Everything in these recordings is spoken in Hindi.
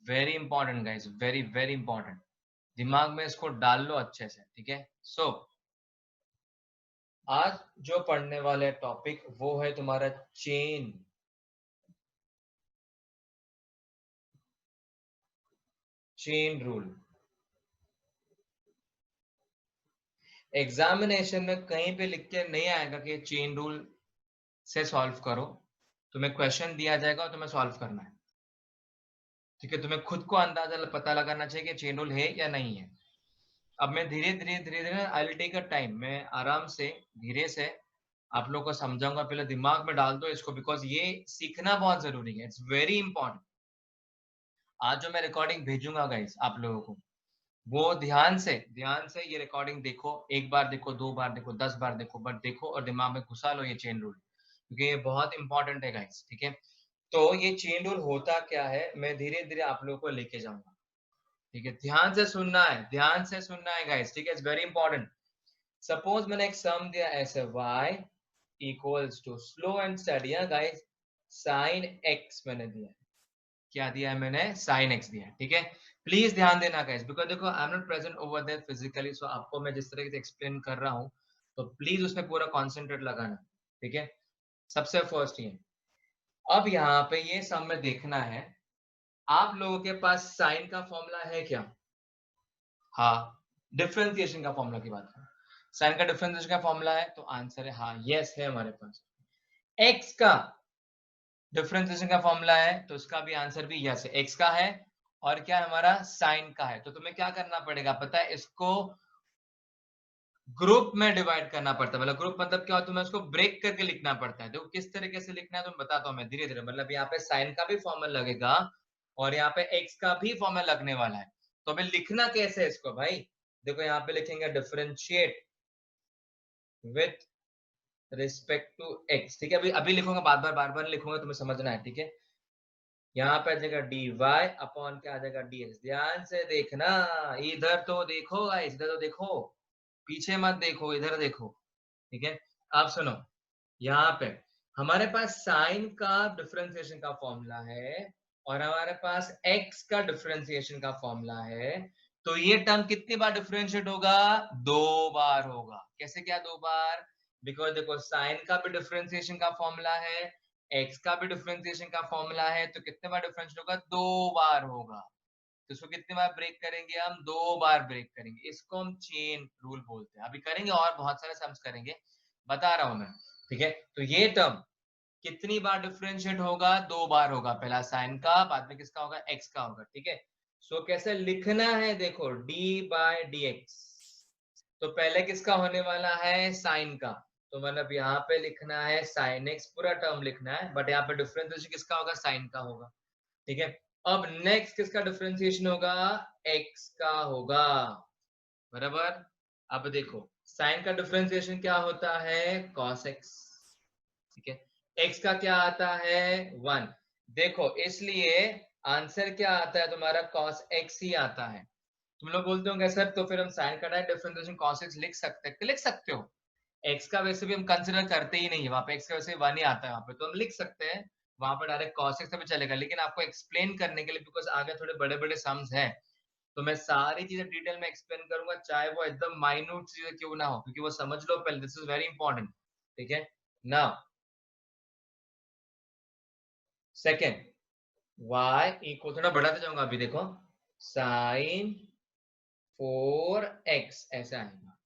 Very important guys, very very important. दिमाग में इसको डाल लो अच्छे से, ठीक है। सो आज जो पढ़ने वाले टॉपिक वो है तुम्हारा चेन रूल। एग्जामिनेशन में कहीं पे लिख के नहीं आएगा कि चेन रूल से सॉल्व करो। तुम्हें क्वेश्चन दिया जाएगा और तुम्हें सॉल्व करना है, ठीक है। तुम्हें खुद को अंदाजा पता लगाना चाहिए कि चेन रूल है या नहीं है। अब मैं धीरे धीरे धीरे धीरे I will take a time, मैं आराम से धीरे से आप लोगों को समझाऊंगा। पहले दिमाग में डाल दो इसको, बिकॉज ये सीखना बहुत जरूरी है, इट्स वेरी इंपॉर्टेंट। आज जो मैं रिकॉर्डिंग भेजूंगा गाइस आप लोगों को, वो ध्यान से ये रिकॉर्डिंग देखो। एक बार देखो, 2 बार देखो, 10 बार देखो, बट देखो और दिमाग में घुसा लो ये चेन रूल, क्योंकि ये बहुत इंपॉर्टेंट है गाइस, ठीक है। तो ये चेन रूल होता क्या है, मैं धीरे धीरे आप लोगों को लेके जाऊंगा, ठीक है। ध्यान से सुनना है, ध्यान से सुनना है गाइस, ठीक है। It's very important. सपोज मैंने एक सम दिया ऐसे, y equals to, slow and study guys, sine x मैंने दिया है। क्या दिया है मैंने? साइन x दिया है, ठीक है। प्लीज ध्यान देना गाइस, बिकॉज देखो I am not present over there physically, so आपको मैं जिस तरह से एक्सप्लेन कर रहा हूँ तो प्लीज उसमें पूरा कॉन्सेंट्रेट लगाना, ठीक है। सबसे फर्स्ट ये, अब यहाँ पे ये सम में देखना है, आप लोगों के पास साइन का फॉर्मूला है क्या? हाँ, डिफरेंशिएशन का फॉर्मूला की बात करें, साइन का डिफरेंशिएशन का फॉर्मूला है, तो आंसर है हाँ, यस है हमारे पास। एक्स का डिफरेंशिएशन का फॉर्मूला है, तो इसका भी आंसर भी यस है, एक्स का है। और क्या हमारा साइन का है, तो तुम्हें क्या करना पड़ेगा पता है, इसको ग्रुप में डिवाइड करना पड़ता है। मतलब ग्रुप मतलब क्या होता है, तुम्हें उसको ब्रेक करके लिखना पड़ता है। देखो किस तरीके से लिखना है तो मैं बताता हूँ मैं धीरे धीरे। मतलब यहाँ पे साइन का भी फॉर्मूला लगेगा और यहाँ पे एक्स का भी फॉर्मूला लगने वाला है। तो अभी लिखना कैसे है इसको भाई, देखो यहाँ पे लिखेंगे differentiate with respect to x, ठीक है। अभी अभी लिखूंगा, बार बार लिखूंगा, तुम्हें समझना है, ठीक है। यहाँ पे आ जाएगा डी वाई अपॉन क्या आ जाएगा डी एक्स। ध्यान से देखना, इधर तो देखो गाइस, इधर तो देखो, पीछे मत देखो, इधर देखो, ठीक है। आप सुनो, यहाँ पे हमारे पास साइन का डिफरेंशिएशन का फॉर्मूला है और हमारे पास एक्स का डिफरेंशिएशन का फॉर्मूला है। तो ये टर्म कितनी बार डिफरेंशिएट होगा? 2 बार होगा। कैसे क्या 2 बार? बिकॉज देखो साइन का भी डिफरेंशिएशन का फॉर्मूला है, एक्स का भी डिफरेंशिएशन का फॉर्मूला है, तो कितने बार डिफरेंशिएट होगा? 2 बार होगा। तो इसको कितनी बार ब्रेक करेंगे हम? 2 बार ब्रेक करेंगे। इसको हम चेन रूल बोलते हैं। अभी करेंगे और बहुत सारे सम्स करेंगे, बता रहा हूं मैं, ठीक है। तो ये टर्म कितनी बार डिफरेंशिएट होगा? 2 बार होगा। पहला साइन का, बाद में किसका होगा? एक्स का होगा, ठीक है। सो कैसे लिखना है देखो, डी बाय डी एक्स, तो पहले किसका होने वाला है? साइन का। तो मतलब यहाँ पे लिखना है साइन एक्स, पूरा टर्म लिखना है, बट यहाँ पे डिफरेंशिएशन किसका होगा? साइन का होगा, ठीक है। अब नेक्स्ट किसका डिफरेंशिएशन होगा? एक्स का होगा, बराबर। अब देखो साइन का डिफरेंशिएशन क्या होता है? cos x, ठीक है। x का क्या आता है? 1। देखो इसलिए आंसर क्या आता है तुम्हारा? cos x ही आता है। तुम लोग बोलते होंगे सर तो फिर हम साइन का डायरेक्ट डिफरेंशिएशन cos x लिख सकते हैं? लिख सकते हो। x का वैसे भी हम कंसिडर करते ही नहीं है, वहां पे x का वैसे 1 ही आता है वहां पे, तो हम लिख सकते हैं वहां पर डायरेक्ट cos x से भी चलेगा। लेकिन आपको एक्सप्लेन करने के लिए, बिकॉज आगे थोड़े बड़े बड़े सम्स हैं, तो मैं सारी चीजें डिटेल में एक्सप्लेन करूंगा, चाहे वो एकदम माइन्यूट चीजें क्यों ना हो, क्योंकि वो समझ लो पहले, दिस इज वेरी इंपॉर्टेंट, ठीक है। नाउ सेकेंड, y इक्वल, थोड़ा बढ़ाते जाऊंगा अभी, देखो साइन 4x ऐसा आएगा,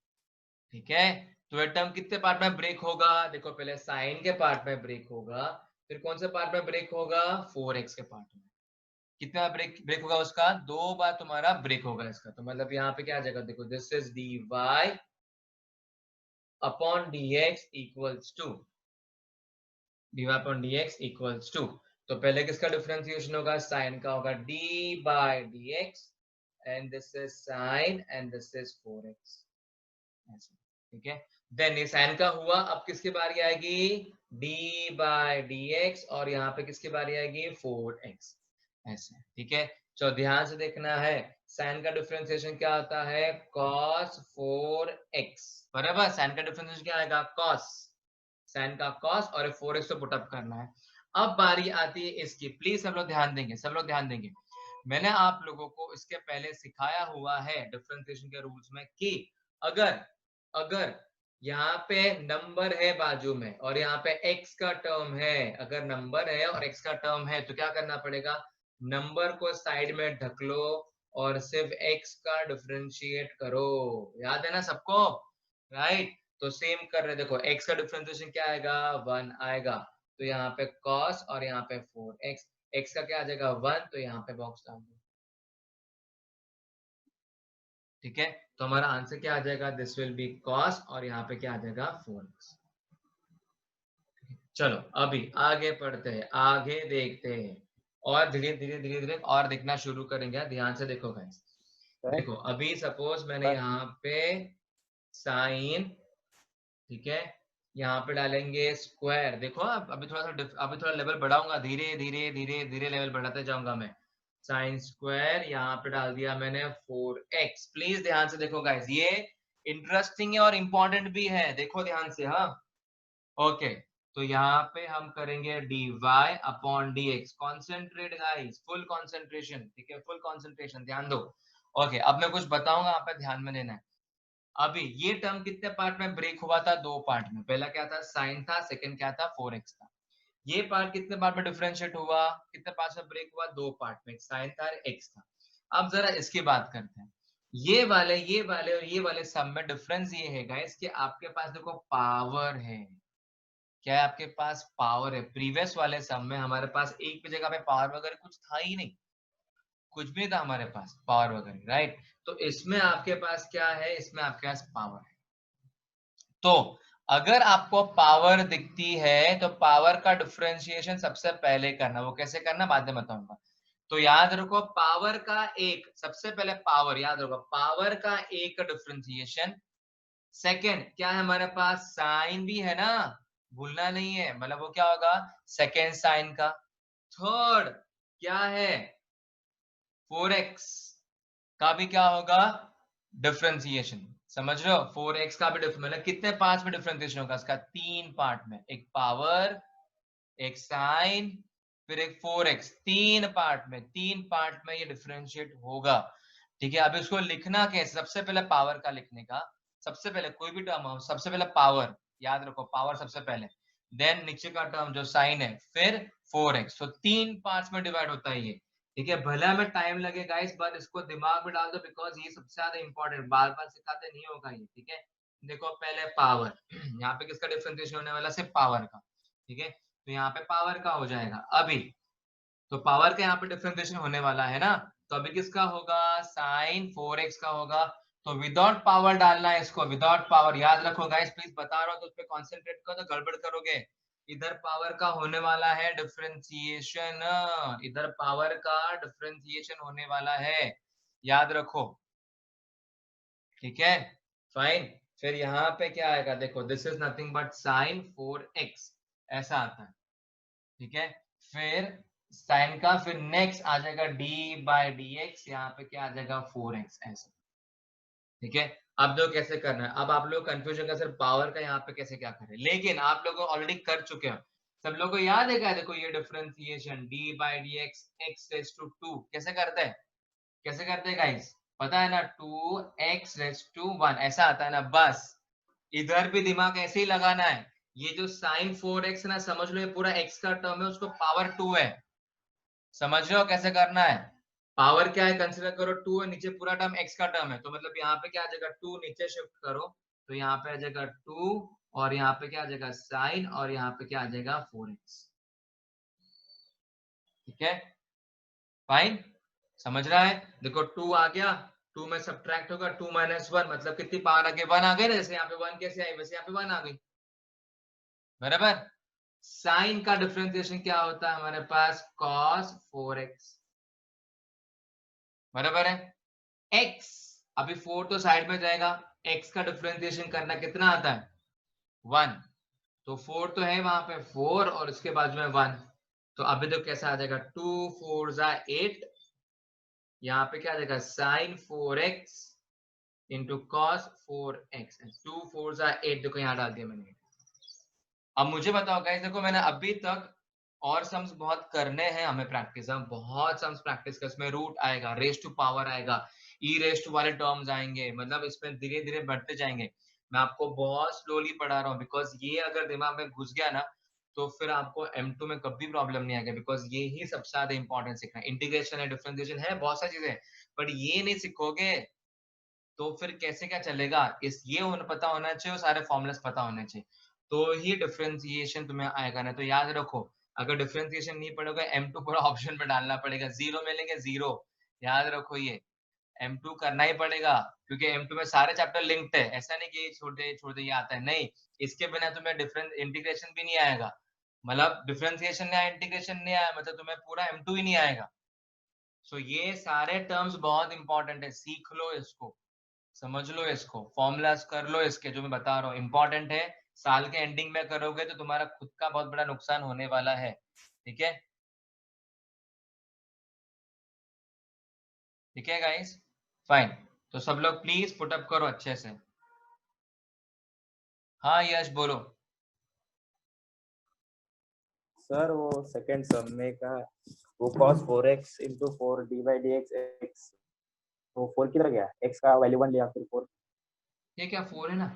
ठीक है। तो ये टर्म कितने पार्ट में ब्रेक होगा? देखो पहले साइन के पार्ट में ब्रेक होगा, फिर कौन से पार्ट में ब्रेक होगा? 4x के पार्ट में। कितना ब्रेक ब्रेक होगा उसका? 2 बार तुम्हारा ब्रेक होगा इसका। तो मतलब यहाँ पे क्या आ जाएगा, देखो this is dy upon dx equals to, dy upon dx equals to, तो पहले किसका डिफरेंशिएशन होगा? साइन का होगा, d by dx, and this is sine and this is 4x ऐसे, ठीक है। देन ये साइन का हुआ, अब किसकी बारी आएगी? d बाय dx, और यहाँ पे किसकी बारी आएगी? 4x ऐसे, ठीक है। तो ध्यान से देखना है, साइन का डिफरेंशिएशन क्या होता है? cos 4x, बराबर। साइन का डिफरेंशिएशन क्या आएगा? cos, साइन का cos, और 4x को पुट अप करना है। अब बारी आती है इसकी, प्लीज सब लोग ध्यान देंगे, सब लोग ध्यान देंगे। मैंने आप लोगों को इसके पहले सिखाया हुआ है डिफरेंशिएशन के रूल्स में कि अगर अगर यहाँ पे नंबर है बाजू में और यहाँ पे x का टर्म है, अगर नंबर है और x का टर्म है तो क्या करना पड़ेगा, नंबर को साइड में ढक लो और सिर्फ x का डिफरेंशिएट करो। याद है ना सबको, राइट? तो सेम कर रहे, देखो x का डिफरेंशिएशन क्या आएगा, 1 आएगा, तो यहाँ पे cos और यहाँ पे 4x, x का क्या आ जाएगा 1, तो यहाँ पे बॉक्स डाल दो। ठीक है, तो हमारा आंसर क्या आ जाएगा, दिस विल बी cos और यहाँ पे क्या आ जाएगा 4x। चलो अभी आगे पढ़ते हैं, आगे देखते हैं और धीरे धीरे धीरे धीरे और देखना शुरू करेंगे। ध्यान से देखो गाइस, देखो अभी सपोज मैंने यहाँ पे साइन, ठीक है, यहाँ पे डालेंगे स्क्वायर। देखो अभी थोड़ा लेवल बढ़ाऊंगा, धीरे धीरे धीरे धीरे लेवल बढ़ाते जाऊंगा मैं। साइन स्क्वायर यहाँ पे डाल दिया मैंने 4x। प्लीज ध्यान से देखो गाइस, ये इंटरेस्टिंग है और इंपॉर्टेंट भी है, देखो ध्यान से। हाँ ओके, तो यहाँ पे हम करेंगे dy upon dx। Concentrate guys, full concentration, ठीक है, फुल कॉन्सेंट्रेशन, ध्यान दो। ओके, अब मैं कुछ बताऊंगा, यहाँ पे ध्यान में देना है। अभी ये टर्म कितने पार्ट में ब्रेक हुआ था, 2 पार्ट में। पहला क्या था, साइन था, सेकंड क्या था, 4x था। ये पार्ट कितने पार्ट में डिफरेंशिएट हुआ, कितने पार्ट में ब्रेक हुआ, 2 पार्ट में, साइन था और x था। अब जरा इसकी बात करते हैं, ये वाले और ये वाले सम में डिफरेंस ये है गाइस कि आपके पास देखो पावर है। क्या है आपके पास, पावर है। प्रीवियस वाले सम में हमारे पास एक भी जगह पे पावर वगैरह कुछ था ही नहीं, कुछ भी नहीं था हमारे पास पावर वगैरह, राइट? तो इसमें आपके पास क्या है, इसमें आपके पास पावर है। तो अगर आपको पावर दिखती है तो पावर का डिफरेंशिएशन सबसे पहले करना, वो कैसे करना बाद में बताऊंगा। तो याद रखो पावर का एक, सबसे पहले पावर याद रखो, पावर का एक डिफरेंशिएशन। सेकंड क्या है हमारे पास, साइन भी है ना, भूलना नहीं है, मतलब वो क्या होगा, सेकंड साइन का। थर्ड क्या है, 4x का भी क्या होगा, डिफरेंशिएशन। समझ रहे हो, 4x का भी मतलब कितने पार्ट में डिफरेंशिएशन होगा इसका, 3 पार्ट में, एक पावर, एक साइन, फिर एक 4x, 3 पार्ट में, 3 पार्ट में ये डिफरेंशिएट होगा। ठीक है, अब इसको लिखना कैसे, सबसे पहले पावर का लिखने का, सबसे पहले कोई भी टर्म हो, सबसे पहले पावर, याद रखो पावर सबसे पहले, देन नीचे का टर्म जो साइन है, फिर 4x। तो 3 पार्ट्स में डिवाइड होता है ये। ठीक है, भले हमें टाइम लगेगा इस बार, इसको दिमाग में डाल दो, बिकॉज ये सबसे ज्यादा इंपॉर्टेंट, बार बार सिखाते नहीं होगा ये। ठीक है, देखो पहले पावर, यहाँ पे किसका डिफरेंशिएशन होने वाला, सिर्फ पावर का। ठीक है, तो यहाँ पे पावर का हो जाएगा अभी, तो पावर का यहाँ पे डिफरेंशिएशन होने वाला है ना, तो अभी किसका होगा, साइन 4x का होगा। तो विदाउट पावर डालना है इसको, विदाउट पावर, याद रखो गाइस, प्लीज बता रहा हूँ तो उस पर कॉन्सेंट्रेट करो, तो गड़बड़ करोगे। इधर पावर का होने वाला है डिफरेंशिएशन, इधर पावर का डिफरेंशिएशन होने वाला है, याद रखो। ठीक है, फाइन। फिर यहाँ पे क्या आएगा, देखो this is nothing but sine 4x, ऐसा आता है। ठीक है, फिर साइन का, फिर नेक्स्ट आ जाएगा डी बाई डी एक्स, यहाँ पे क्या आ जाएगा 4x, ऐसा। ठीक है, अब देखो कैसे करना है, अब आप लोग कंफ्यूजन का सिर्फ पावर का यहाँ पे कैसे क्या करें, लेकिन आप लोग ऑलरेडी कर चुके हो, सब लोग को याद है क्या, देखो ये differentiation D by D x, x raise to 2 कैसे करते हैं, कैसे करते हैं गाइस, पता है ना, 2x रेज टू 1 ऐसा आता है ना, बस इधर भी दिमाग ऐसे ही लगाना है। ये जो साइन 4x ना, समझ लो ये पूरा x का टर्म है, उसको पावर 2 है, समझ रहे हो कैसे करना है। पावर क्या है, कंसीडर करो 2 है, नीचे पूरा टर्म x का टर्म है, तो मतलब यहाँ पे क्या आ जाएगा, 2 नीचे शिफ्ट करो, तो यहाँ पे आ जाएगा 2, और यहाँ पे क्या आ जाएगा साइन, और यहाँ पे क्या आ जाएगा 4x। ठीक है, फाइन, समझ रहा है। देखो 2 आ गया, 2 में सब्ट्रैक्ट होगा, 2 माइनस 1 मतलब कितनी पावर आ गई, 1 आ गई ना, जैसे यहाँ पे 1 कैसे आई वैसे यहाँ पे 1 आ गई, बराबर। साइन का डिफरेंशिएशन क्या होता है हमारे पास, cos 4x, बराबर है। x, अभी 4 तो साइड में जाएगा, x का डिफरेंशिएशन करना कितना आता है, 1, तो 4 तो है वहां पे 4 और इसके बाजू में 1, तो अभी तो कैसा आ जाएगा, 2 4 8, यहाँ पे क्या आ जाएगा sign 4x into cos 4x, 2 4 8, देखो यहाँ डाल दिया मैंने। अब मुझे बताओ गाइस, देखो मैंने अभी तक और सम्स बहुत करने हैं हमें प्रैक्टिस, हम बहुत सम्स प्रैक्टिस कर, इसमें रूट आएगा, रेस टू पावर आएगा, ई रेस टू वाले टर्म्स आएंगे, मतलब इसमें धीरे धीरे बढ़ते जाएंगे। मैं आपको बहुत स्लोली पढ़ा रहा हूँ, बिकॉज ये अगर दिमाग में घुस गया ना तो फिर आपको M2 में कभी प्रॉब्लम नहीं आएगा, बिकॉज ये ही सबसे ज्यादा इंपॉर्टेंट सीखना है। इंटीग्रेशन है, डिफरेंशिएशन है, बहुत सारी चीजें, बट ये नहीं सीखोगे तो फिर कैसे क्या चलेगा। इस ये पता होना चाहिए और सारे फॉर्मुलास पता होने चाहिए, तो ही डिफरेंशिएशन तुम्हें आएगा। ना तो याद रखो, अगर डिफरेंशिएशन नहीं पढ़ोगे M2 पूरा ऑप्शन में डालना पड़ेगा, जीरो मिलेंगे, जीरो। याद रखो ये M2 करना ही पड़ेगा, क्योंकि M2 में सारे चैप्टर लिंक्ड है, ऐसा नहीं कि छोड़ दे ये आता है, नहीं। इसके बिना तुम्हें डिफरेंस इंटीग्रेशन भी नहीं आएगा, मतलब डिफरेंशिएशन नहीं आया, इंटीग्रेशन नहीं आया, मतलब तुम्हें पूरा M2 ही नहीं आएगा। सो ये सारे टर्म्स बहुत इंपॉर्टेंट है, सीख लो इसको, समझ लो इसको, फॉर्मूलाज कर लो इसके जो मैं बता रहा हूँ, इंपॉर्टेंट है। साल के एंडिंग में करोगे तो तुम्हारा खुद का बहुत बड़ा नुकसान होने वाला है, ठीक है? ठीक है गाइस, फाइन। तो सब लोग प्लीज पुट अप करो अच्छे से। हाँ यश बोलो। सर वो सेकंड सम में का वो cos 4x into 4 d by dx x, वो 4 किधर गया? x का वैल्यू 1 लिया फिर 4। ये क्या 4 है ना?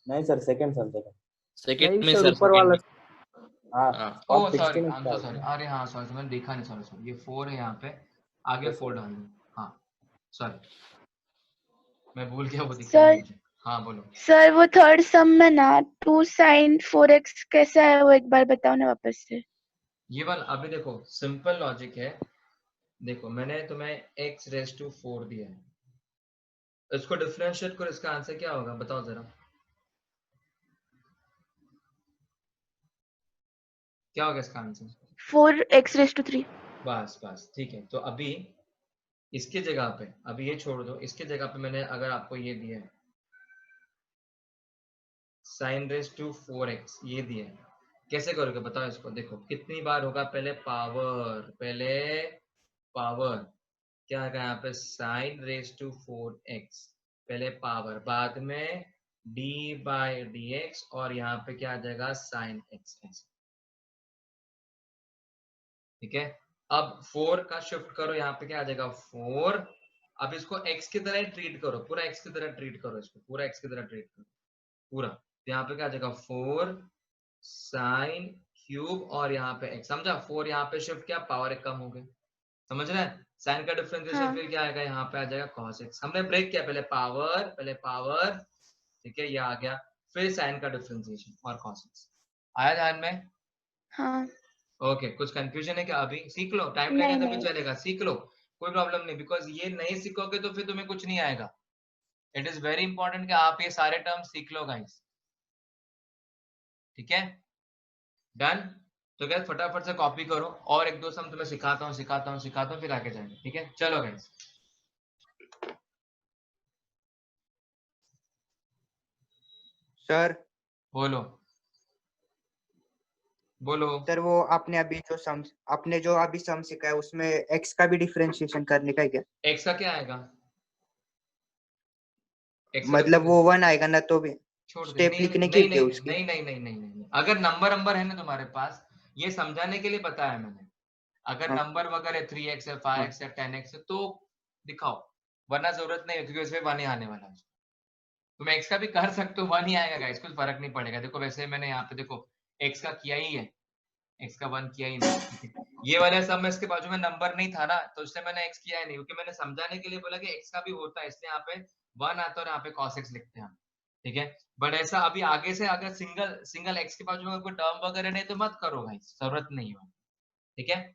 नहीं सर, सेकंड सम, सेकंड। सेकंड नहीं में सर, सर, ऊपर सेकंड वाला। में। हाँ, हाँ ओ cos सॉरी, 16 आई एम क्या सो होता सॉरी, है? अरे हाँ सॉरी, मैंने देखा नहीं, सॉरी सॉरी, ये 4 है यहाँ पे, आगे यस 4 सर। डाल दो। हाँ सॉरी, मैं भूल गया, वो दिखा नहीं सर मुझे। हाँ बोलो। सर वो थर्ड सम में ना 2 sin 4x कैसा है, वो एक बार बताओ ना वापस से। ये वाला अभी देखो, सिंपल लॉजिक है। देखो मैंने तुम्हें x रेस टू 4 दिया है, इसको डिफरेंशिएट करो, इसका आंसर क्या होगा बताओ जरा, क्या होगा इसका आंसर? 4x⁻³ बस बस ठीक है। तो अभी इसके जगह पे, अभी ये छोड़ दो, इसके जगह पे मैंने अगर आपको ये दिया है sin रेस टू 4x, ये दिया है, कैसे करोगे बताओ इसको? देखो कितनी बार होगा, पहले पावर, पहले पावर, क्या है यहाँ पे sin रेस टू 4x, पहले पावर, बाद में d बाई डी एक्स, और यहाँ पे क्या आ जाएगा sin x, ऐसे, ठीक है? अब 4 का शिफ्ट करो, यहाँ पे क्या आ जाएगा 4, अब इसको x की तरह ट्रीट करो, पूरा x की तरह ट्रीट करो, इसको पूरा x की तरह ट्रीट करो पूरा, तो यहाँ पे क्या आ जाएगा 4 साइन क्यूब, और यहाँ पे x, समझा? 4 यहाँ पे शिफ्ट किया, पावर एक कम हो गई, समझ रहे हैं? साइन का डिफरेंशिएशन हाँ फिर क्या आएगा, यहाँ पे आ जाएगा cos x, हमने ब्रेक किया, पहले पावर, ठीक है, ये आ गया, फिर साइन का डिफरेंशिएशन और cos x आया ध्यान में? हाँ। ओके, कुछ कंफ्यूजन है क्या? अभी सीख लो, टाइम लगे नहीं तभी नहीं। चलेगा, सीख लो, कोई प्रॉब्लम नहीं, बिकॉज ये नहीं सीखोगे तो फिर तुम्हें कुछ नहीं आएगा। इट इज वेरी इंपॉर्टेंट कि आप ये सारे टर्म सीख लो गाइस, ठीक है? डन। तो गैस फटाफट से कॉपी करो, और एक दो सम तुम्हें सिखाता हूँ, फिर आगे जाएंगे, ठीक है? चलो गाइस। सर बोलो बोलो। सर वो आपने जो अभी सम सिखाया उसमें एक्स का भी डिफरेंशिएशन करने का है क्या? एक्स का क्या आएगा? एक्स का मतलब वो डिफरेंशिएशन 1 आएगा ना, तो भी छोड़ दे, स्टेप नहीं लिखने की नहीं क्या नहीं उसकी? नहीं, अगर नंबर है ना तुम्हारे पास, ये समझाने के लिए बताया मैंने, अगर हाँ नंबर वगैरह 3x है, 5x है, 10x है तो दिखाओ, वरना जरूरत नहीं है, क्योंकि उसमें 1 ही आने वाला है। तुम x का भी कर सकते हो, 1 ही आएगा गाइस, कुछ फर्क नहीं पड़ेगा। देखो वैसे मैंने यहाँ पे देखो x का किया ही है, x का 1 किया ही नहीं। ये वाला सब में इसके बाजू में नंबर नहीं था ना, तो इसलिए मैंने x किया ही नहीं, क्योंकि मैंने समझाने के लिए बोला कि x का भी होता है, इसलिए यहाँ पे 1 आता है और यहाँ पे cos x लिखते हैं हम, ठीक है? बट ऐसा अभी आगे से अगर सिंगल सिंगल x के बाजू में कोई टर्म वगैरह नहीं तो मत करो भाई, जरूरत नहीं है, ठीक है?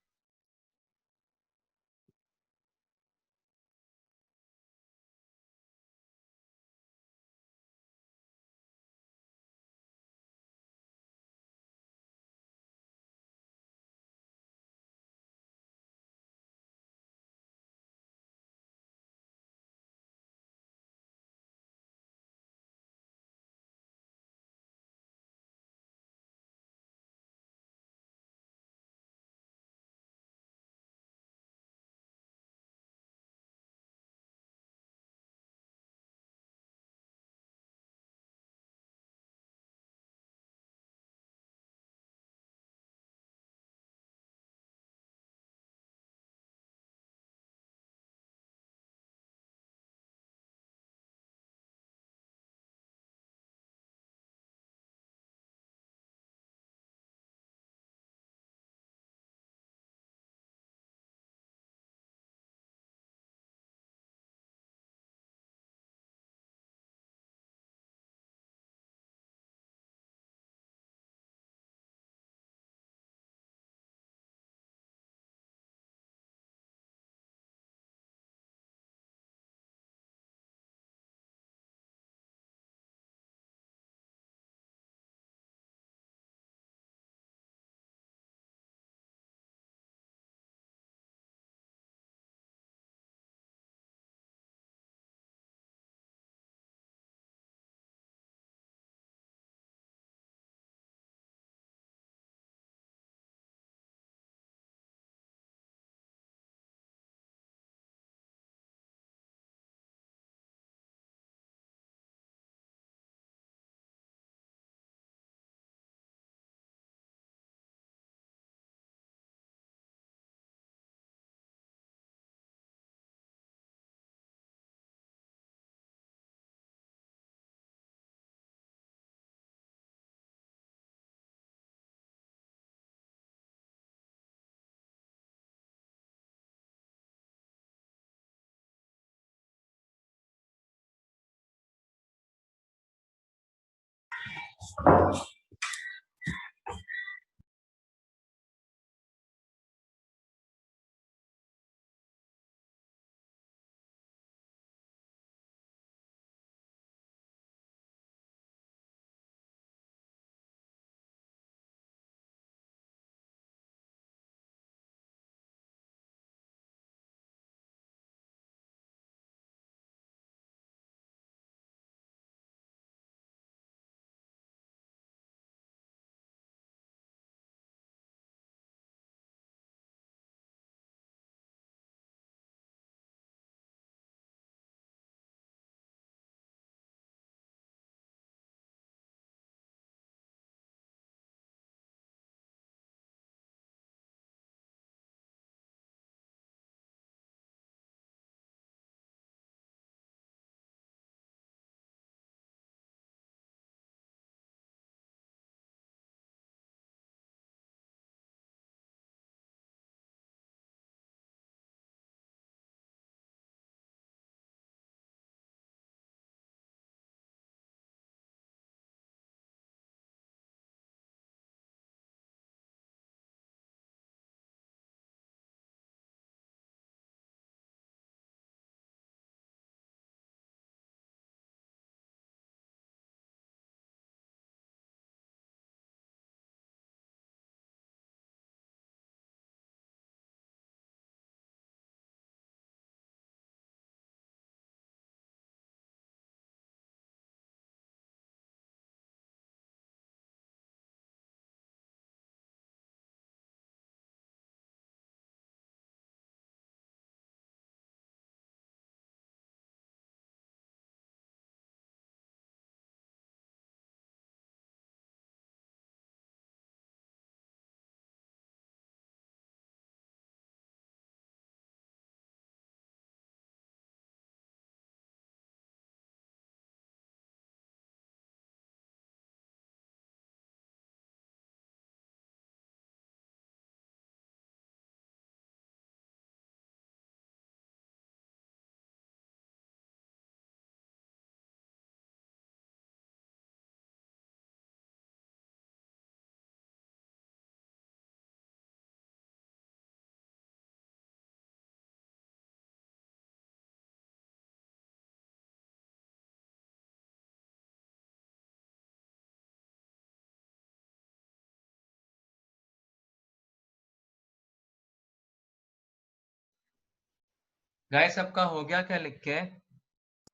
गाइस सबका हो गया क्या लिख के?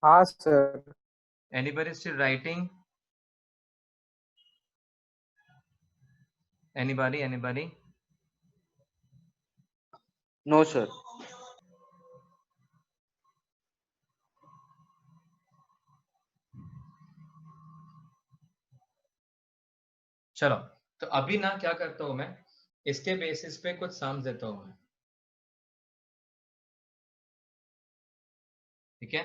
हाँ sir. Anybody still writing? Anybody? No sir. चलो, तो अभी ना क्या करता हूं मैं, इसके बेसिस पे कुछ सम्स देता हूं मैं, ठीक है?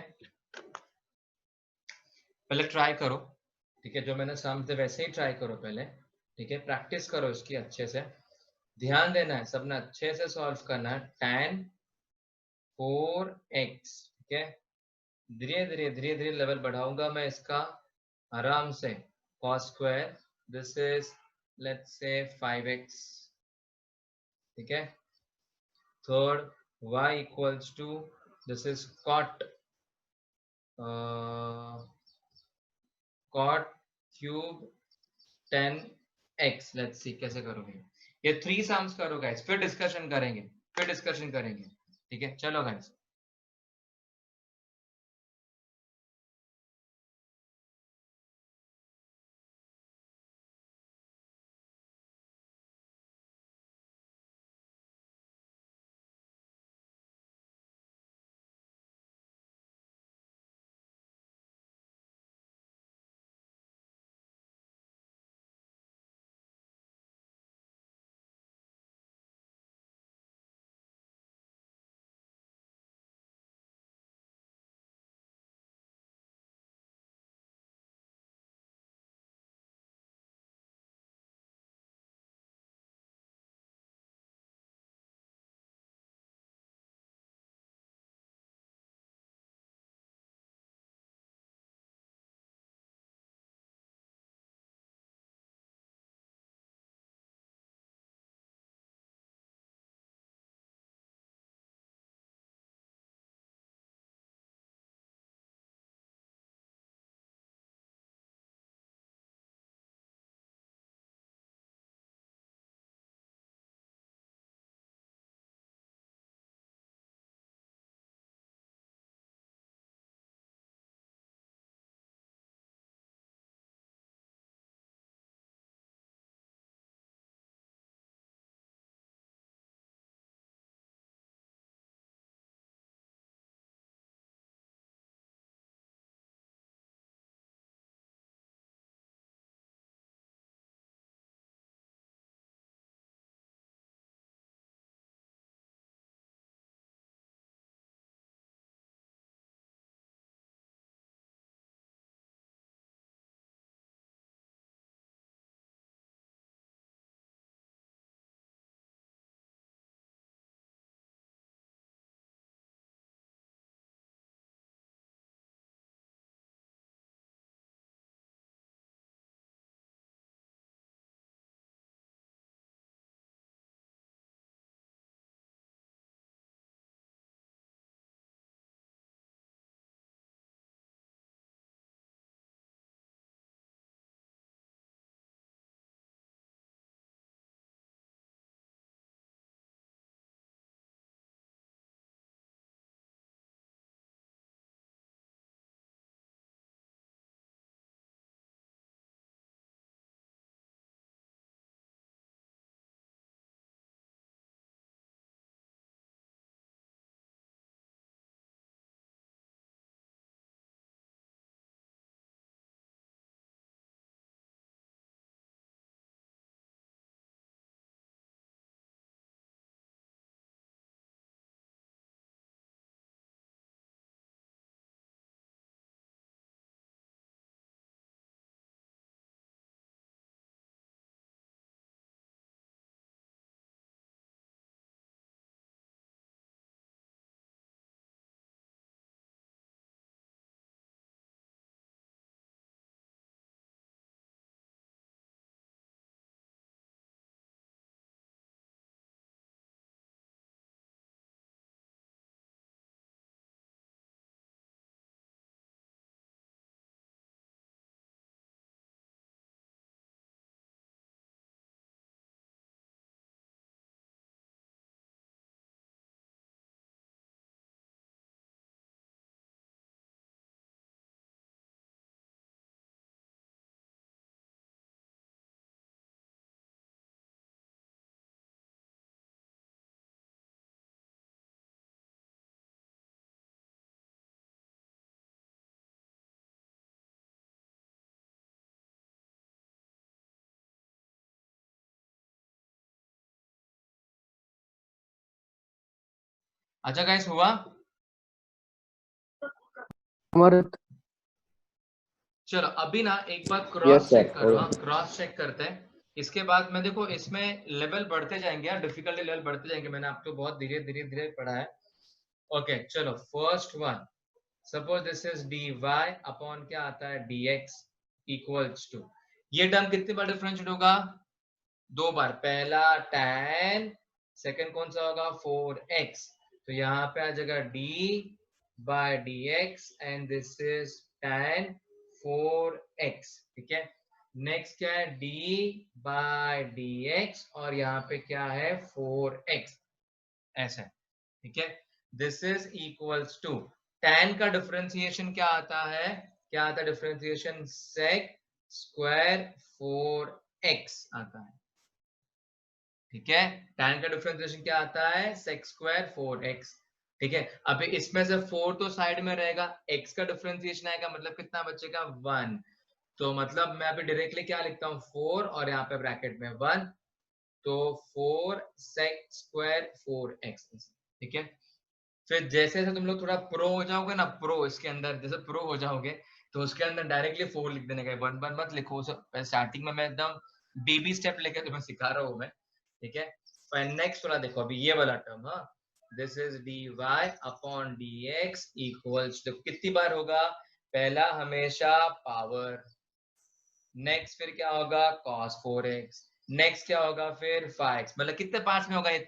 पहले ट्राई करो, ठीक है? जो मैंने सम्स दे वैसे ही ट्राई करो पहले, ठीक है? प्रैक्टिस करो इसकी अच्छे से, ध्यान देना है, सबने अच्छे से सॉल्व करना है। tan 4x, ठीक है? धीरे धीरे लेवल बढ़ाऊंगा मैं इसका आराम से। cos square, this is let's say 5x, ठीक है? Third, y equals to, this is cot cube 10x। Let's see कैसे करोगे ये। 3 सम्स करो गाइस, फिर डिस्कशन करेंगे, ठीक है? चलो गाइस। अच्छा गाइस, हुआ? अमृत। चलो अभी ना एक बार यस क्रॉस सर, चेक करो, हाँ क्रॉस चेक करते हैं। इसके बाद मैं देखो इसमें लेवल बढ़ते जाएंगे, डिफिकल्टी लेवल बढ़ते जाएंगे, मैंने आपको बहुत धीरे धीरे धीरे पढ़ा है। ओके चलो, first one, suppose this is dy upon क्या आता है dx इक्वल्स टू, ये टर्म कितनी बार डिफरेंशिएट होगा? 2 बार। पहला tan, सेकंड कौन सा होगा? 4x। तो यहाँ पे आ जाएगा d by dx and this is tan 4x। ठीक है, नेक्स्ट क्या है? d बाय dx और यहाँ पे क्या है? 4x। ऐसा है, ठीक है। This is equals to, tan का डिफरेंशिएशन क्या आता है? क्या आता है डिफरेंशिएशन? sec स्क्वायर 4x आता है। ठीक है, tan का डिफरेंशिएशन क्या आता है? sec square 4x। ठीक है, अभी इसमें से 4 तो साइड में रहेगा, x का डिफरेंशिएशन आएगा, मतलब कितना बचेगा? 1। तो मतलब मैं अभी डायरेक्टली क्या लिखता हूँ? 4 और यहाँ पे ब्रैकेट में 1, तो 4 sec स्क्वायर 4x। ठीक है, फिर जैसे जैसे तुम लोग थोड़ा प्रो हो जाओगे ना, प्रो इसके अंदर जैसे प्रो हो जाओगे, तो उसके अंदर डायरेक्टली 4 लिख देने का, 1 1 मत लिखो। स्टार्टिंग में मैं एकदम बेबी स्टेप लेके तुम्हें सिखा रहा हूँ मैं। ठीक है, फिर नेक्स्ट वाला देखो, अभी ये वाला टर्म, हाँ this is dy upon dx equals, देखो कितनी बार होगा? पहला हमेशा पावर, नेक्स्ट फिर क्या होगा? cos 4x, नेक्स्ट क्या होगा? फिर 5x। मतलब कितने पार्ट्स में होगा ये?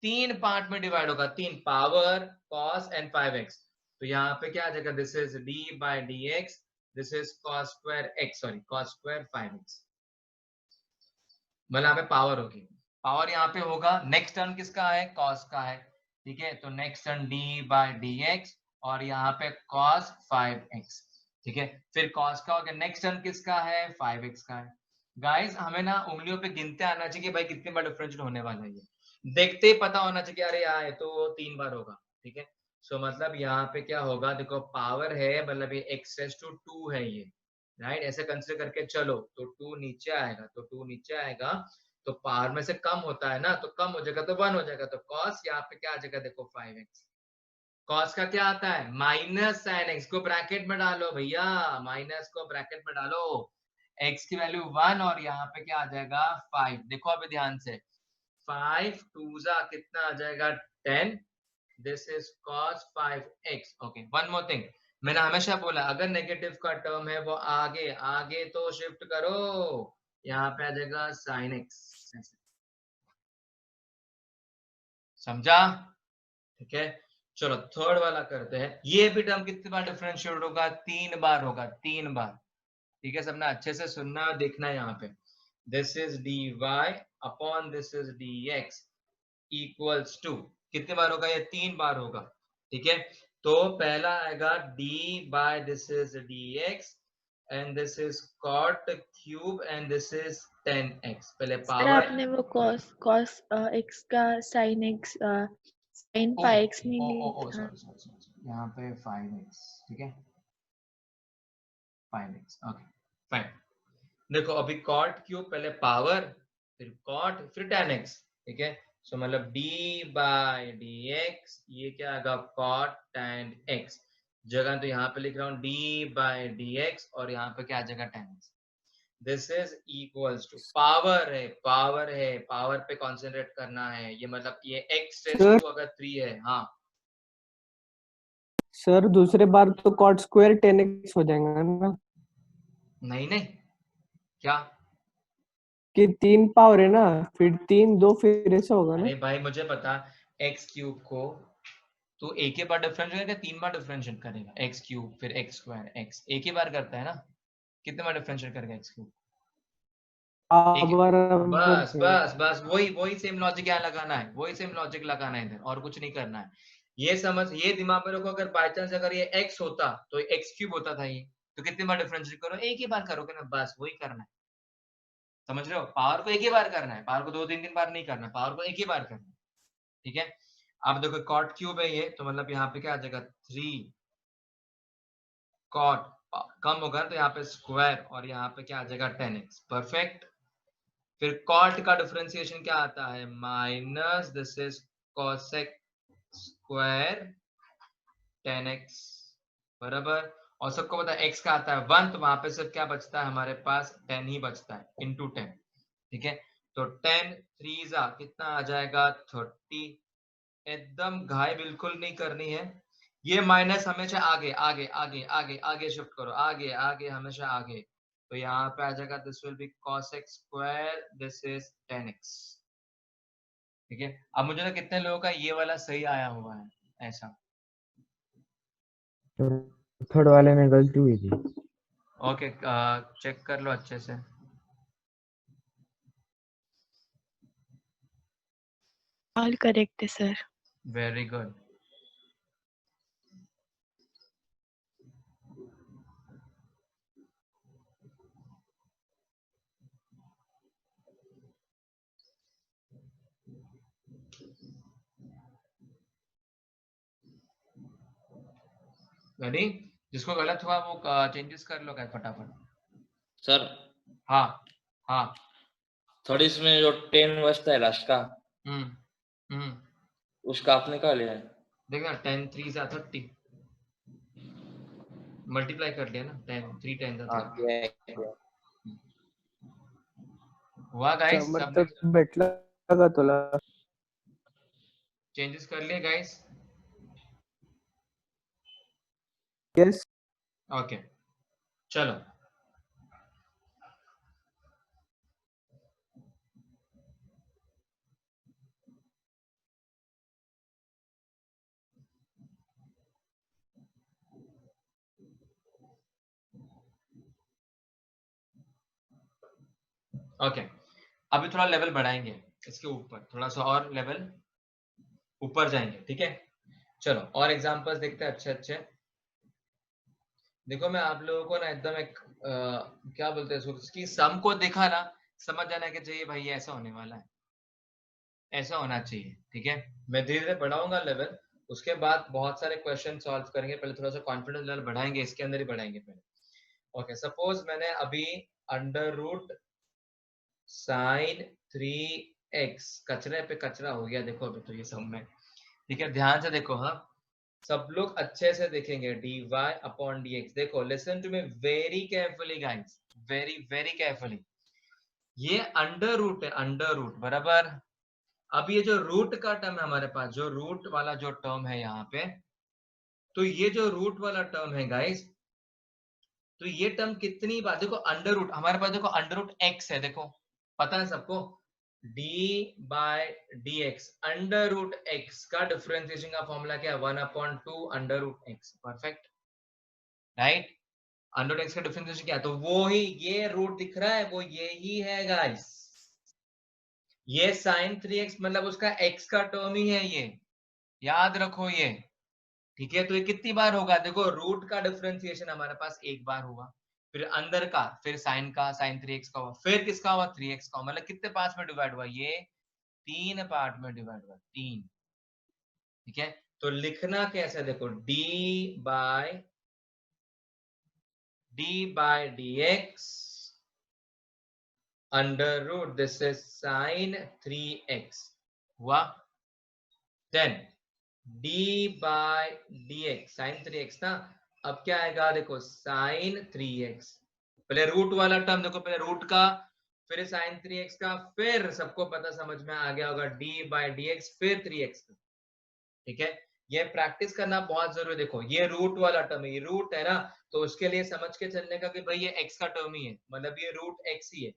3 पार्ट में डिवाइड होगा, 3 पावर, cos एंड 5x। तो यहाँ पे क्या आ जाएगा? This is d by dx, this is cos square x, sorry cos square 5x। मतलब यहाँ पे पावर होगी, पावर यहाँ पे होगा। नेक्स्ट टर्म किसका है? cos का है। ठीक है, तो next term d by dx और यहाँ पे cos 5x। ठीक है, फिर cos का हो गया। नेक्स्ट टर्म किसका है? 5x का है। गाइस हमें ना उंगलियों पे गिनते आना चाहिए कि भाई कितने बार डिफरेंशिएट होने वाला है ये, देखते ही पता होना चाहिए, अरे यार ये तो 3 बार होगा। ठीक है, सो मतलब यहाँ पे क्या होगा? देखो पावर है, मतलब ये x रेज़ टू 2 है ये, राइट? ऐसे कंसीडर करके चलो, तो 2 नीचे आएगा, तो 2 नीचे आएगा, तो पावर में से कम होता है ना, तो कम हो जाएगा तो 1 हो जाएगा, तो cos यहाँ पे क्या आ जाएगा? देखो 5x। cos का क्या आता है? माइनस sin x, को ब्रैकेट में डालो भैया, माइनस को ब्रैकेट में डालो, x की वैल्यू 1 और यहाँ पे क्या आ जाएगा? 5। देखो अभी ध्यान से, 5 2 जा कितना आ जाएगा? 10। This is cos 5x। Okay, one more thing, मैंने हमेशा बोला अगर नेगेटिव का टर्म है वो आगे आगे तो शिफ्ट करो, यहाँ पे आ जाएगा sin x। समझा? ठीक है, चलो थर्ड वाला करते हैं। ये भी टर्म कितनी बार डिफरेंशिएट होगा? 3 बार होगा, 3 बार। ठीक है, सबने अच्छे से सुनना और देखना है यहाँ पे। This is dy upon this is dx equals to, कितने बार होगा? ये 3 बार होगा। ठीक है, तो पहला आएगा d by this is dx and this is cot cube and this is 10x। पहले सर पावर, आपने वो cos x का sin x sin ओ 5x नहीं ओ ओ ओ लिखा। सॉरी सॉरी सॉरी, यहाँ पे 5x। ठीक है, 5x। Okay fine. देखो अभी cot क्यूब, पहले पावर, फिर cot, फिर tan x। ठीक है, सो मतलब d बाय dx, ये क्या आएगा? cot tan x। जगह तो यहाँ पे लिख रहा हूँ d बाय dx और यहाँ पे क्या आ जाएगा? tan x। This is equals to, power है, पावर है, पावर पे कॉन्सेंट्रेट करना है, ये मतलब ये x रेज़ सर टू अगर 3 है, हाँ सर दूसरे बार तो cot स्क्वायर 10x हो जाएगा ना, नहीं नहीं, क्या? कि 3 पावर है ना, फिर 3 2 फिर ऐसा होगा ना। अरे भाई मुझे पता, एक्स क्यूब को तो एक ही बार डिफरेंशिएट करेगा, 3 बार डिफरेंशिएट करेगा? एक्स क्यूब फिर एक्स स्क्वायर एक्स, एक ही बार करता है ना, कितने बार डिफरेंशिएट करेगा एक्स क्यूब? एक। बराबर बस है। बस बस वही वही सेम लॉजिक यहाँ लगाना है, वही सेम लॉजिक लगाना है इधर, और कुछ नहीं करना है। ये समझ, ये दिमाग में रखो, अगर बाय चांस अगर ये x होता तो एक्स क्यूब होता था ये, तो कितनी बार डिफरेंशिएट करो? एक ही बार करोगे ना, बस वही करना है। समझ रहे हो? पावर को एक ही बार करना है, पावर को 2 3 बार नहीं करना, पावर को एक ही बार करना है। ठीक है, अब देखो cot क्यूब है ये, तो मतलब यहाँ पे क्या आ जाएगा? 3 cot, कम होगा तो यहाँ पे स्क्वायर और यहाँ पे क्या आ जाएगा? 10x। परफेक्ट। फिर cot का डिफरेंशिएशन क्या आता है? Minus this is cosec square 10x बराबर, और सबको पता है x का आता है 1, तो वहां पे सिर्फ क्या बचता है हमारे पास 10 ही बचता है इंटू 10। ठीक है, तो 10 3 कितना आ जाएगा 30। एकदम घाई बिल्कुल नहीं करनी है, ये माइनस हमेशा आगे आगे आगे आगे आगे शिफ्ट करो, आगे आगे हमेशा आगे, तो यहाँ पे आ जाएगा this will be cos x square, this is 10x। ठीक है, अब मुझे ना कितने लोगों का ये वाला सही आया हुआ है ऐसा। थर्ड वाले में गलती हुई थी। ओके, चेक कर लो अच्छे से। All correct, sir. Very good. Ready, जिसको गलत हुआ वो चेंजेस कर लो फटाफट। सर हाँ हाँ। 30 में जो 10 बचता है लास्ट का, हम्म, उसका आपने क्या लिया है? देखना 10 3 30 मल्टीप्लाई कर लिया ना, 10 3 10 हाँ 30 किया है, किया है। हुआ गाइस, सब मतलब भेटला का तुला? चेंजेस कर लिए गाइस? यस। ओके चलो, ओके अभी थोड़ा लेवल बढ़ाएंगे इसके ऊपर, थोड़ा सा और लेवल ऊपर जाएंगे। ठीक है, चलो और एग्जांपल्स देखते हैं अच्छे अच्छे। देखो मैं आप लोगों को ना एकदम एक क्या बोलते हैं उसकी सम को देखा ना, समझ जाना कि चाहिए भाई ये ऐसा होने वाला है, ऐसा होना चाहिए। ठीक है, मैं धीरे धीरे बढ़ाऊंगा लेवल, उसके बाद बहुत सारे क्वेश्चन सॉल्व करेंगे। पहले थोड़ा सा कॉन्फिडेंस लेवल बढ़ाएंगे, इसके अंदर ही बढ़ाएंगे पहले। ओके, सपोज मैंने अभी अंडर रूट साइन 3x, कचरे पे कचरा हो गया देखो अभी तो ये सब में। ठीक है, ध्यान से देखो, हाँ सब लोग अच्छे से देखेंगे, dy अपॉन dx। देखो listen to me very carefully guys, very very carefully. ये अंडर रूट है, अंडर रूट बराबर। अब ये जो रूट का टर्म है हमारे पास, जो रूट वाला जो टर्म है यहाँ पे, तो ये जो रूट वाला टर्म है गाइस, तो ये टर्म कितनी बार, देखो अंडर रूट हमारे पास, देखो अंडर रूट एक्स है, देखो पता है सबको, d by D x, under root x का डिफरेंशिएशन का फॉर्मूला क्या है 1/2 under root x. Perfect, right. Under root x का डिफरेंशिएशन क्या है, तो वो ही ये रूट दिख रहा है, वो यही है गाइस, ये sin 3x मतलब उसका x का टर्म ही है ये, याद रखो ये। ठीक है, तो ये कितनी बार होगा, देखो रूट का डिफरेंशिएशन हमारे पास एक बार हुआ, फिर अंदर का, फिर साइन का, sin 3x का हुआ, फिर किसका हुआ 3x का, मतलब कितने पार्ट्स में डिवाइड हुआ, ये 3 पार्ट में डिवाइड हुआ, 3। ठीक है, तो लिखना कैसे, देखो d by dx under root this is sin 3x हुआ, then d by dx sin 3x ना, अब क्या आएगा देखो sin 3x, पहले रूट वाला टर्म देखो, पहले रूट का, फिर sin 3x का, फिर सबको पता समझ में आ गया होगा d बाय dx फिर 3x का। ठीक है, ये प्रैक्टिस करना बहुत जरूरी है। देखो ये रूट वाला टर्म है, ये रूट है ना, तो उसके लिए समझ के चलने का कि भाई ये x का टर्म ही है, मतलब ये रूट x ही है।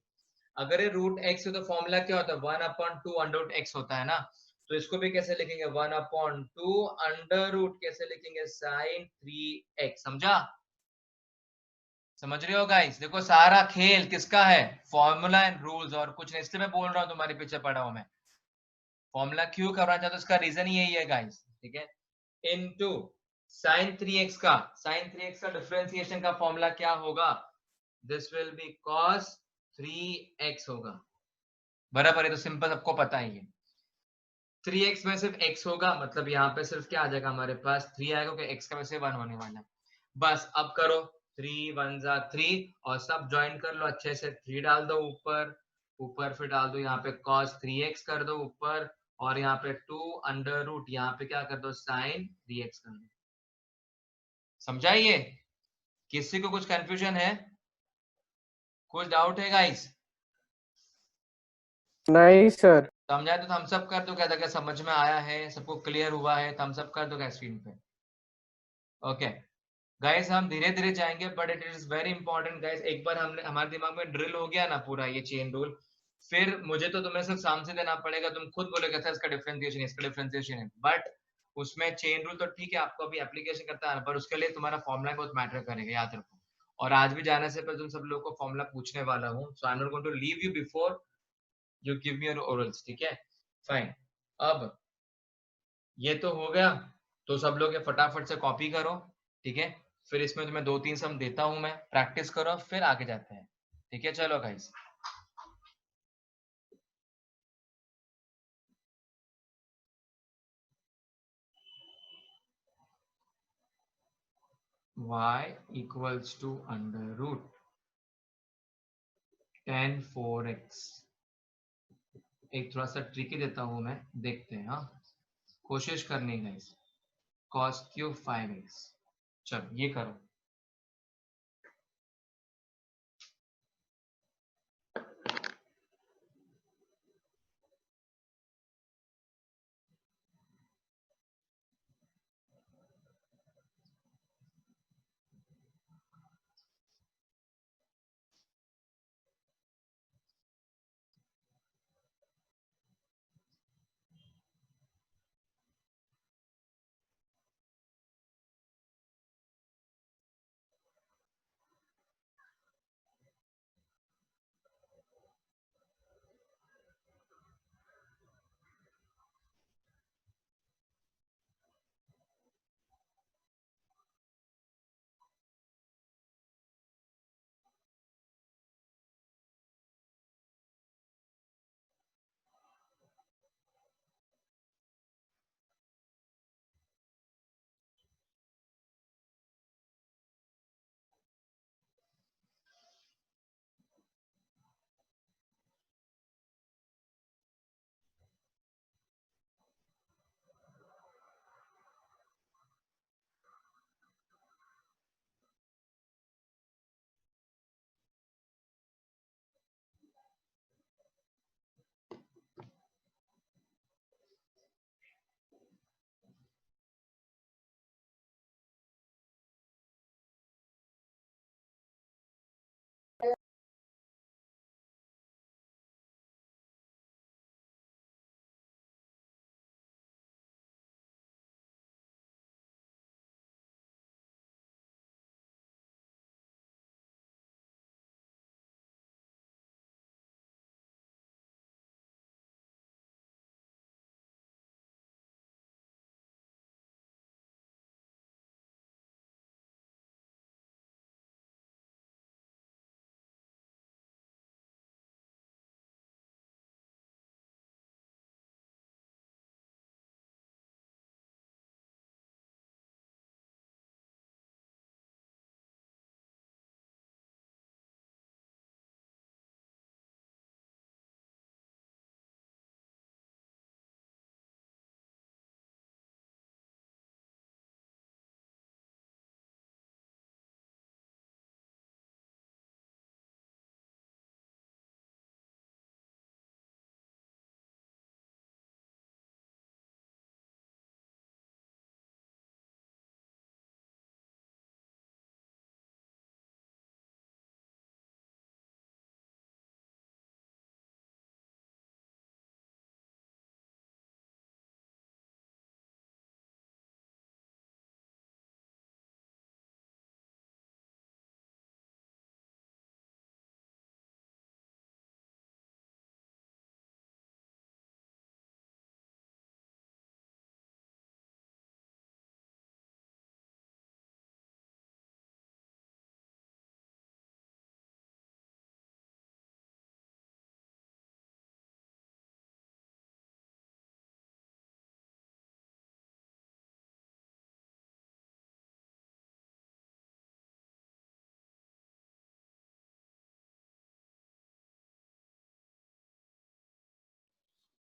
अगर ये रूट x है तो फॉर्मूला क्या होता है 1/2 अंडर रूट x होता है ना, तो इसको भी कैसे लिखेंगे 1/2 अंडर रूट, कैसे लिखेंगे sin 3x। समझा, समझ रहे हो गाइस? देखो सारा खेल किसका है, फॉर्मूला एंड रूल्स, और कुछ नहीं। इसलिए मैं बोल रहा हूँ तुम्हारे पीछे पड़ा हूं मैं, फॉर्मूला क्यों करना चाहता हूँ उसका रीजन यही है गाइस। ठीक है, इनटू sin 3x का, sin 3x का डिफरेंशिएशन का फॉर्मूला क्या होगा, this will be cos 3x होगा, बराबर है। तो सिंपल सबको पता ही है, 3x में सिर्फ x होगा, मतलब यहाँ पे सिर्फ क्या आ जाएगा हमारे पास 3 आएगा, क्योंकि x का वैसे 1 होने वाला है। बस अब करो 3 1 जा 3 और सब ज्वाइन कर लो अच्छे से, 3 डाल दो ऊपर, ऊपर फिर डाल दो यहाँ पे cos 3x कर दो ऊपर, और यहाँ पे 2 √ यहाँ पे क्या कर दो साइन dx कर दो। समझा ये? किसी को कुछ कंफ्यूजन है, कुछ डाउट है गाइस? नहीं सर। समझा तो थम्स अप कर दो, क्या क्या समझ में आया है, सबको क्लियर हुआ है, थम्स अप कर दो क्या स्क्रीन पे। ओके गाइस, हम धीरे धीरे जाएंगे but it is very important guys. एक बार हमने हमारे दिमाग में ड्रिल हो गया ना पूरा ये चेन रूल, फिर मुझे तो तुम्हें सिर्फ सामने देना पड़ेगा, तुम खुद बोलोगे सर इसका डिफरेंशिएशन इसका डिफरेंशिएशन है, बट उसमें चेन रूल तो ठीक है आपको अभी एप्लीकेशन करता है, पर उसके लिए तुम्हारा फॉर्मूला बहुत मैटर करेगा, याद रखो। और आज भी जाने से पहले तुम सब लोगों को फॉर्मूला पूछने वाला हूँ, so I am not going to leave you before you give me your orals, ठीक है? फाइन। अब ये तो हो गया, तो सब लोग ये फटाफट से कॉपी करो, ठीक है? फिर इसमें तुम्हें 2-3 सम देता हूं मैं, प्रैक्टिस करो, फिर आगे जाते हैं, ठीक है? चलो guys, y equals to under root 10 4x। एक थोड़ा सा ट्रिकी देता हूं मैं, देखते हैं। हाँ, कोशिश करनी गाइस। cos cube 5x। चलो ये करो।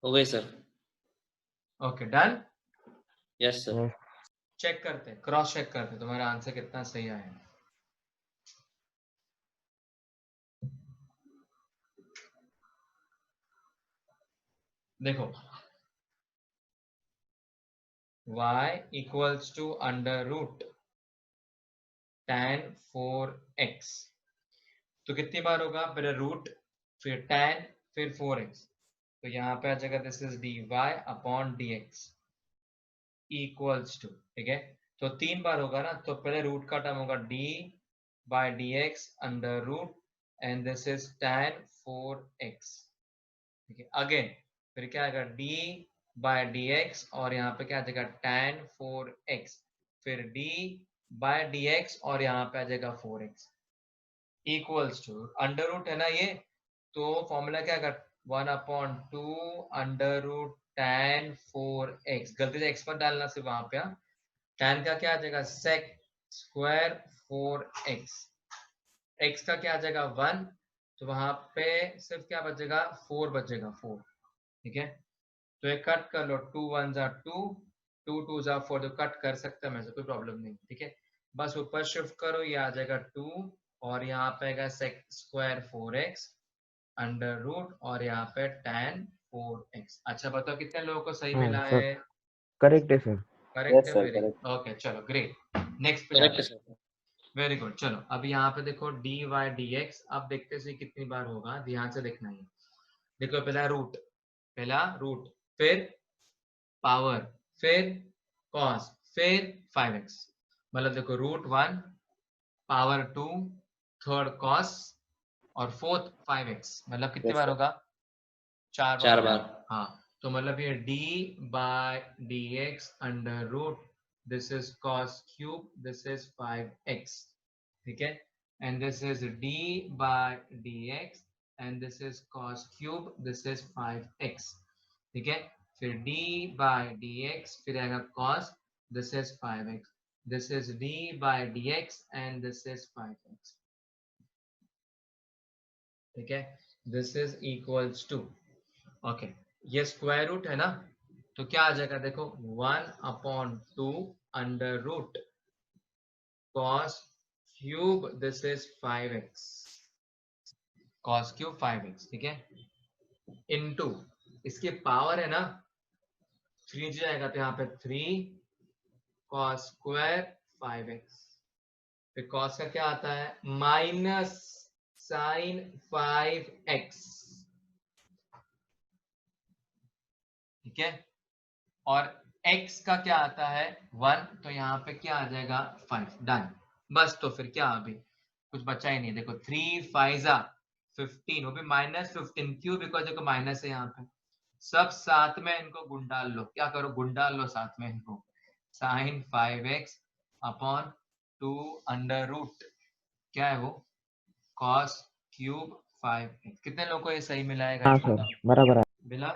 हो गए sir. Okay done. Yes sir. Check करते हैं, क्रॉस चेक करते हैं तुम्हारा आंसर कितना सही आया है। देखो y equals to under root tan 4x, तो कितनी बार होगा, पहले रूट फिर tan फिर 4x, तो यहाँ पे आ जाएगा this is dy upon dx equals to, ठीक है, तो 3 बार होगा ना, तो पहले रूट का टर्म होगा d by dx under root and this is tan 4x, ठीक है, अगेन फिर क्या आएगा d बाय dx और यहाँ पे क्या आ जाएगा tan 4x, फिर d बाय dx और यहाँ पे आ जाएगा 4x equals to under root है ना ये, तो फॉर्मूला क्या आएगा 1/2 अंडर रूट tan 4x, गलती से x मत डालना सिर्फ वहां पे, tan का क्या आ जाएगा sec स्क्वायर 4x, x का क्या आ जाएगा 1, तो वहां पे सिर्फ क्या बचेगा 4 बचेगा 4, ठीक है, तो एक कट कर लो 2 1 जा 2 2 2 जा 4, तो कट कर सकते हैं, कोई प्रॉब्लम नहीं, ठीक है, बस ऊपर शिफ्ट करो, ये आ जाएगा 2 और यहाँ पे आएगा sec square 4x under root और यहाँ पे tan 4x। अच्छा बताओ कितने लोगों को सही हाँ मिला सर, है, करेक्ट है सर। करेक्ट Yes, है, sir, वेरी correct. ओके, चलो ग्रेट, नेक्स्ट पे करेक्ट जाते हैं, सर। वेरी गुड, चलो अब यहाँ पे देखो dy dx, अब देखते हैं कितनी बार होगा, ध्यान से देखना है, देखो पहला रूट फिर पावर फिर कॉस फिर 5x, मतलब देखो रूट 1 पावर 2 थर्ड कॉस और फोर्थ 5x, मतलब कितनी Yes, बार sir. होगा 4 बार 4 होगा। बार। हाँ तो मतलब ये d by dx under root this is cos cube this is 5x, ठीक है, and this is d by dx and this is cos cube this is 5x, ठीक है, फिर d बाय dx फिर आएगा cos this is 5x, this is d by dx and this is 5x, ठीक है, this is equals to, okay, ये स्क्वायर रूट है ना, तो क्या आ जाएगा देखो 1/2 under root cos cube this is 5x, cos cube 5x, ठीक है, इनटू इसकी पावर है ना 3 जाएगा, तो यहाँ पे 3 cos स्क्वायर 5x, फिर cos का क्या आता है माइनस साइन 5x, ठीक है, और x का क्या आता है 1, तो यहाँ पे क्या आ जाएगा 5, डन, बस तो फिर क्या अभी कुछ बचा ही नहीं, देखो 3 5 15, वो भी -15, क्यों, बिकॉज देखो माइनस है यहाँ पे, सब साथ में इनको गुण डाल लो, क्या करो गुण डाल लो साथ में इनको, sign 5x upon 2 under root क्या है वो cos क्यूब 5x, कितने लोगों को ये सही मिला है हाँ गाइस सर, बताओ, बराबर है। मिला।